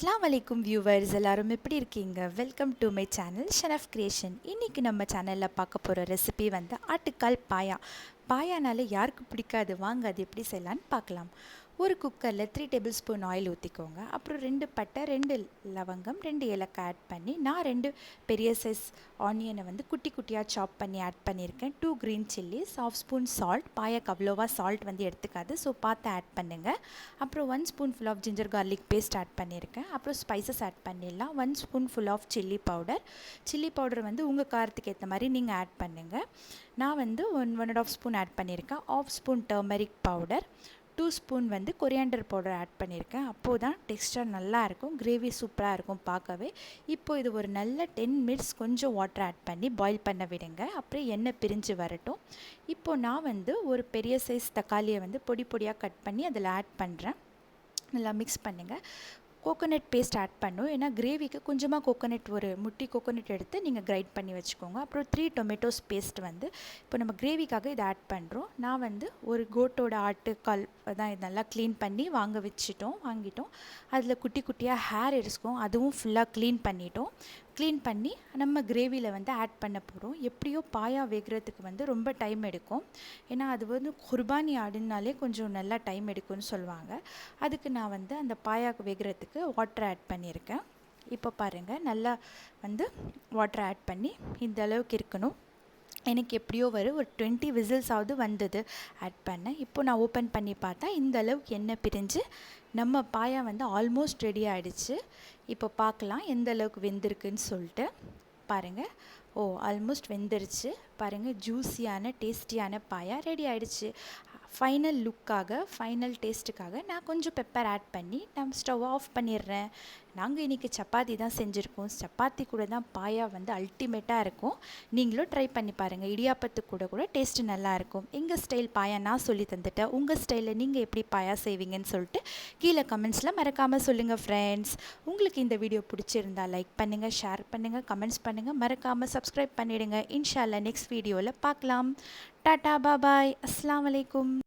அஸ்ஸலாமு அலைக்கும் வியூவர்ஸ், எல்லாரும் எப்படி இருக்கீங்க? வெல்கம் டு மை சேனல் ஷெனஃப் கிரியேஷன். இன்றைக்கி நம்ம சேனலில் பார்க்க போகிற ரெசிபி வந்து ஆட்டுக்கால் பாயா. பாயானால யாருக்கு பிடிக்காது? வாங்க அது எப்படி செய்யலான்னு பார்க்கலாம். ஒரு குக்கரில் 3 டேபிள் ஸ்பூன் ஆயில் ஊற்றிக்கோங்க. அப்புறம் 2 பட்டை, 2 லவங்கம், 2 ஏலக்காய் ஆட் பண்ணி, நான் 2 பெரிய சைஸ் ஆனியனை வந்து குட்டி குட்டியாக சாப் பண்ணி ஆட் பண்ணியிருக்கேன். 2 க்ரீன் சில்லிஸ், 1/2 ஸ்பூன் சால்ட். பாயாக்கு அவ்வளோவா சால்ட் வந்து எடுத்துக்காது, ஸோ பார்த்து ஆட் பண்ணுங்கள். அப்புறம் 1 spoon full of ginger garlic paste add பண்ணியிருக்கேன். அப்புறம் ஸ்பைசஸ் ஆட் பண்ணிடலாம். 1 spoon full of chilli powder வந்து உங்கள் காரத்துக்கு ஏற்ற மாதிரி நீங்கள் ஆட் பண்ணுங்கள். நான் வந்து 1.5 ஸ்பூன் ஆட் பண்ணியிருக்கேன். 1/2 ஸ்பூன் டர்மரிக் பவுடர், 2 ஸ்பூன் வந்து கொரியாண்டர் பவுடர் ஆட் பண்ணியிருக்கேன். அப்போது தான் டெக்ஸ்டர் நல்லாயிருக்கும், கிரேவி சூப்பராக இருக்கும் பார்க்கவே. இப்போ இது ஒரு நல்ல 10 மினிட்ஸ் கொஞ்சம் வாட்டர் ஆட் பண்ணி பாயில் பண்ண விடுங்க. அப்புறம் எண்ணெய் பிரிஞ்சு வரட்டும். இப்போது நான் வந்து ஒரு பெரிய சைஸ் தக்காளியை வந்து பொடி பொடியாக கட் பண்ணி அதில் ஆட் பண்ணுறேன். நல்லா மிக்ஸ் பண்ணுங்கள். கோகோனட் பேஸ்ட் ஆட் பண்ணும், ஏன்னா கிரேவிக்கு கொஞ்சமாக கோகோனட், ஒரு முட்டி கோகோனட் எடுத்து நீங்கள் கிரைண்ட் பண்ணி வச்சுக்கோங்க. அப்புறம் 3 டொமேட்டோஸ் பேஸ்ட் வந்து இப்போ நம்ம கிரேவிக்காக இதை ஆட் பண்ணுறோம். நான் வந்து ஒரு கோட்டோட ஆட்டுக்கால் தான் இது நல்லா க்ளீன் பண்ணி வாங்கிட்டோம். அதில் குட்டி குட்டியாக ஹேர் இருக்கும், அதுவும் ஃபுல்லாக க்ளீன் பண்ணி நம்ம கிரேவியில் வந்து ஆட் பண்ண போகிறோம். எப்படியோ பாயா வேகிறதுக்கு வந்து ரொம்ப டைம் எடுக்கும், ஏன்னா அது வந்து குர்பானி ஆடுனாலே கொஞ்சம் நல்லா டைம் எடுக்கும்னு சொல்லுவாங்க. அதுக்கு நான் வந்து அந்த பாயாக்கு வேகிறதுக்கு வாட்டர் ஆட் பண்ணியிருக்கேன். இப்போ பாருங்கள், நல்லா வந்து வாட்டர் ஆட் பண்ணி இந்த அளவுக்கு இருக்கணும். எனக்கு எப்படியோ ஒரு 20 விசில்ஸாவது வந்தது ஆட் பண்ணேன். இப்போ நான் ஓப்பன் பண்ணி பார்த்தா இந்த அளவுக்கு எண்ணெய் பிரிஞ்சு நம்ம பாயா வந்து ஆல்மோஸ்ட் ரெடி ஆகிடுச்சு. இப்போ பார்க்கலாம் எந்த அளவுக்கு வெந்திருக்குன்னு சொல்லிட்டு. பாருங்கள், ஆல்மோஸ்ட் வெந்துருச்சு. பாருங்கள், ஜூஸியான டேஸ்டியான பாயா ரெடி ஆகிடுச்சு. ஃபைனல் ஃபைனல் டேஸ்ட்டுக்காக நான் கொஞ்சம் பெப்பர் ஆட் பண்ணி நான் ஸ்டவ் ஆஃப் பண்ணிடுறேன். நாங்கள் இன்றைக்கி சப்பாத்தி தான் செஞ்சுருக்கோம். சப்பாத்தி கூட தான் பாயா வந்து அல்டிமேட்டாக இருக்கும். நீங்களும் ட்ரை பண்ணி பாருங்கள். இடியாப்பத்துக்கு கூட டேஸ்ட்டு நல்லாயிருக்கும். எங்கள் ஸ்டைல் பாயா நான் சொல்லி தந்துட்டேன். உங்கள் ஸ்டைலில் நீங்கள் எப்படி பாயா செய்வீங்கன்னு சொல்லிட்டு கீழே கமெண்ட்ஸில் மறக்காமல் சொல்லுங்கள் ஃப்ரெண்ட்ஸ். உங்களுக்கு இந்த வீடியோ பிடிச்சிருந்தா லைக் பண்ணுங்கள், ஷேர் பண்ணுங்கள், கமெண்ட்ஸ் பண்ணுங்கள், மறக்காமல் சப்ஸ்கிரைப் பண்ணிவிடுங்க. இன்ஷா அல்லாஹ் நெக்ஸ்ட் வீடியோவில் பார்க்கலாம். டாட்டா பாபாய், அஸ்ஸலாமு அலைக்கும்.